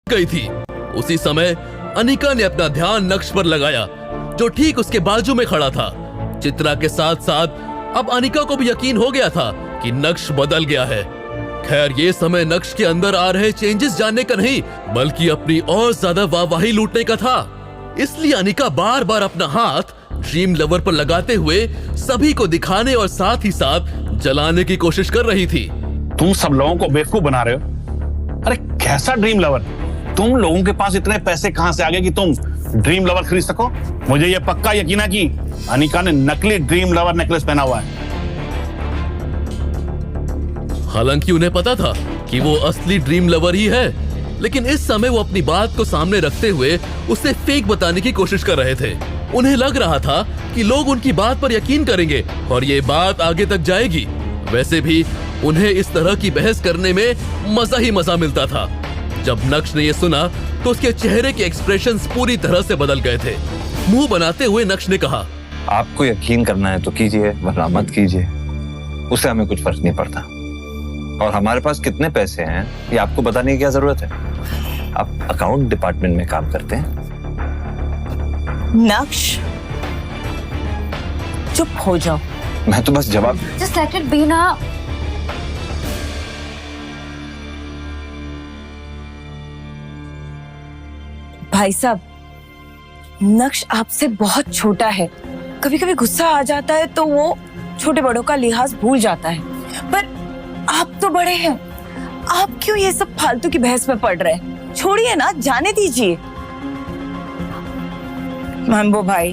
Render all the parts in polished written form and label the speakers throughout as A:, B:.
A: गई थी। उसी समय अनिका ने अपना ध्यान नक्श पर लगाया जो ठीक उसके बाजू में खड़ा था। चित्रा के साथ साथ अब अनिका को भी यकीन हो गया था कि नक्श बदल गया है। खैर ये समय नक्श के अंदर आ रहे चेंजेस जानने का नहीं बल्कि अपनी और ज्यादा वाहवाही लूटने का था। इसलिए अनिका बार बार अपना हाथ ड्रीम लवर पर लगाते हुए सभी को दिखाने और साथ ही साथ जलाने की कोशिश कर रही थी।
B: तुम सब लोगों को बेवकूफ बना रहे हो। अरे कैसा ड्रीम लवर? तुम लोगों के पास इतने पैसे कहां से आ गए कि तुम ड्रीम लवर खरीद सको? मुझे यह पक्का यकीन है कि अनिका ने नकली ड्रीम लवर नेकलेस पहना हुआ है।
A: हालांकि उन्हें पता था कि वो असली ड्रीम लवर ही है, लेकिन इस समय वो अपनी बात को सामने रखते हुए उसे फेक बताने की कोशिश कर रहे थे। उन्हें लग रहा था कि लोग उनकी बात पर यकीन करेंगे और ये बात आगे तक जाएगी। वैसे भी उन्हें इस तरह की बहस करने में मजा ही मजा मिलता था। जब नक्श ने यह सुना तो उसके चेहरे के एक्सप्रेशंस पूरी तरह से बदल गए थे। मुंह बनाते हुए नक्श ने कहा,
C: आपको यकीन करना है तो कीजिए, वरना मत कीजिए, उससे हमें कुछ फर्क नहीं पड़ता। और हमारे पास कितने पैसे हैं ये आपको बताने की क्या जरूरत है? आप अकाउंट डिपार्टमेंट में काम करते हैं।
D: नक्श चुप हो जाओ।
C: मैं तो बस जवाब
E: Just let it be ना।
D: भाई साहब, नक्श आपसे बहुत छोटा है। कभी कभी गुस्सा आ जाता है तो वो छोटे बड़ों का लिहाज भूल जाता है, पर आप तो बड़े हैं। आप क्यों ये सब फालतू की बहस में पड़ रहे हैं? छोड़िए ना, जाने दीजिए। मैम्बो भाई,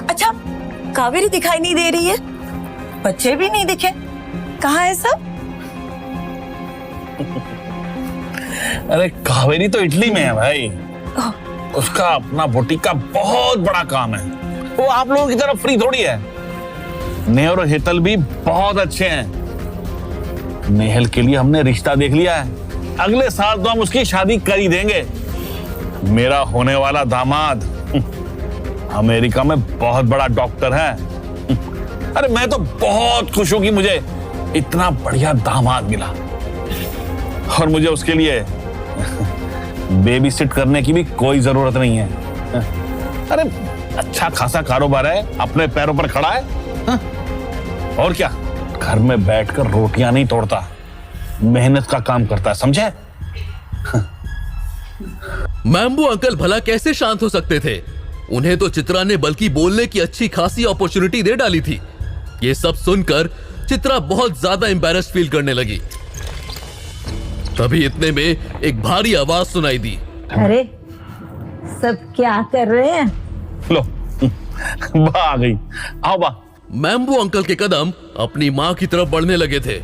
D: अच्छा कावेरी दिखाई नहीं दे रही है? बच्चे भी नहीं दिखे, कहाँ है सब?
B: अरे कावेरी तो इटली में है भाई। उसका अपना बुटीक का बहुत बड़ा काम है। वो आप लोगों की तरफ फ्री थोड़ी है। नेहर और हेतल भी बहुत अच्छे हैं। नेहल के लिए हमने रिश्ता देख लिया है। अगले साल तो हम उसकी शादी कर ही देंगे। मेरा होने वाला दामाद अमेरिका में बहुत बड़ा डॉक्टर है। अरे मैं तो बहुत खुश हूं कि मुझे इतना बढ़िया दामाद मिला और मुझे उसके लिए बेबी सिट करने की भी कोई जरूरत नहीं है। अरे अच्छा खासा कारोबार है, अपने पैरों पर खड़ा है। और क्या, घर में बैठकर रोटियां नहीं तोड़ता, मेहनत का काम करता है, समझे?
A: मैम्बो अंकल भला कैसे शांत हो सकते थे? उन्हें तो चित्रा ने बल्कि बोलने की अच्छी खासी अपॉर्चुनिटी दे डाली थी। ये सब सुनकर चित्रा बहुत ज्यादा एम्बैरेस्ड फील करने लगी। तभी इतने में एक भारी आवाज सुनाई दी।
F: अरे सब क्या कर रहे हैं?
B: लो बा आ गई, आओ बा।
A: मैम्बो अंकल के कदम अपनी माँ की तरफ बढ़ने लगे थे।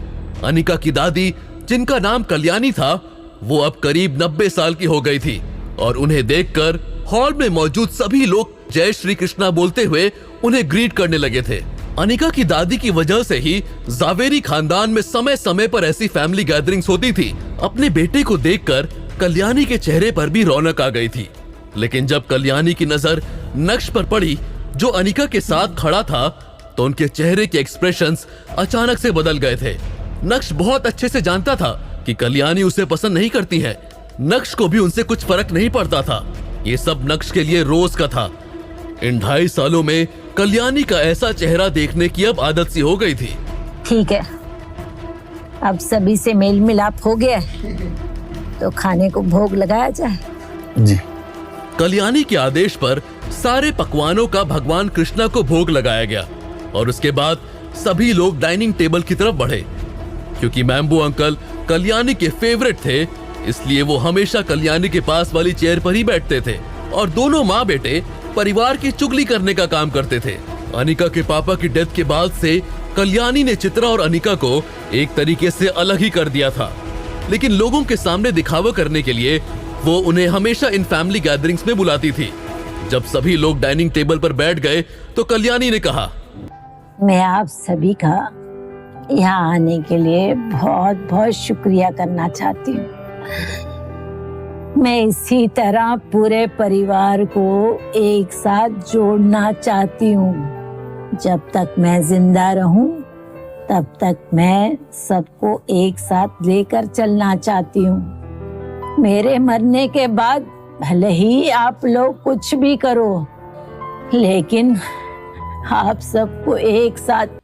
A: अनिका की दादी, जिनका नाम कल्याणी था, वो अब करीब 90 साल की हो गई थी और उन्हें देखकर हॉल में मौजूद सभी लोग जय श्री कृष्णा बोलते हुए उन्हें ग्रीट करने लगे थे। अनिका की दादी की वजह से ही जावेरी खानदान में समय समय पर ऐसी फैमिली गैदरिंग्स होती थी। अपने बेटे को देखकर कल्याणी के चेहरे पर भी रौनक आ गई थी। लेकिन जब कल्याणी की नजर नक्श पर पड़ी जो अनिका के साथ खड़ा था, तो उनके चेहरे के एक्सप्रेशंस अचानक से बदल गए थे। नक्श बहुत अच्छे से जानता था कि कल्याणी उसे पसंद नहीं करती है। नक्श को भी उनसे कुछ फर्क नहीं पड़ता था। ये सब नक्श के लिए रोज का था। इन 2.5 सालों में कल्याणी का ऐसा चेहरा देखने की अब आदत सी हो गई थी।
F: ठीक है, अब सभी से मेल मिलाप हो गया है, तो खाने को भोग लगाया जाए।
B: जी।
A: कल्याणी के आदेश पर सारे पकवानों का भगवान कृष्णा को भोग लगाया गया और उसके बाद सभी लोग डाइनिंग टेबल की तरफ बढ़े। क्योंकि मैम्बो अंकल कल्याणी के फेवरेट थे, इसलिए वो हमेशा कल्याणी के पास वाली चेयर पर ही बैठते थे और दोनों माँ बेटे परिवार की चुगली करने का काम करते थे। अनिका के पापा की डेथ के बाद से कल्याणी ने चित्रा और अनिका को एक तरीके से अलग ही कर दिया था, लेकिन लोगों के सामने दिखावा करने के लिए वो उन्हें हमेशा इन फैमिली गैदरिंग्स में बुलाती थी। जब सभी लोग डाइनिंग टेबल पर बैठ गए तो कल्याणी ने कहा,
F: मैं आप सभी का यहाँ आने के लिए बहुत बहुत शुक्रिया करना चाहती हूँ। मैं इसी तरह पूरे परिवार को एक साथ जोड़ना चाहती हूँ। जब तक मैं जिंदा रहूं, तब तक मैं सबको एक साथ लेकर चलना चाहती हूँ। मेरे मरने के बाद भले ही आप लोग कुछ भी करो, लेकिन आप सबको एक साथ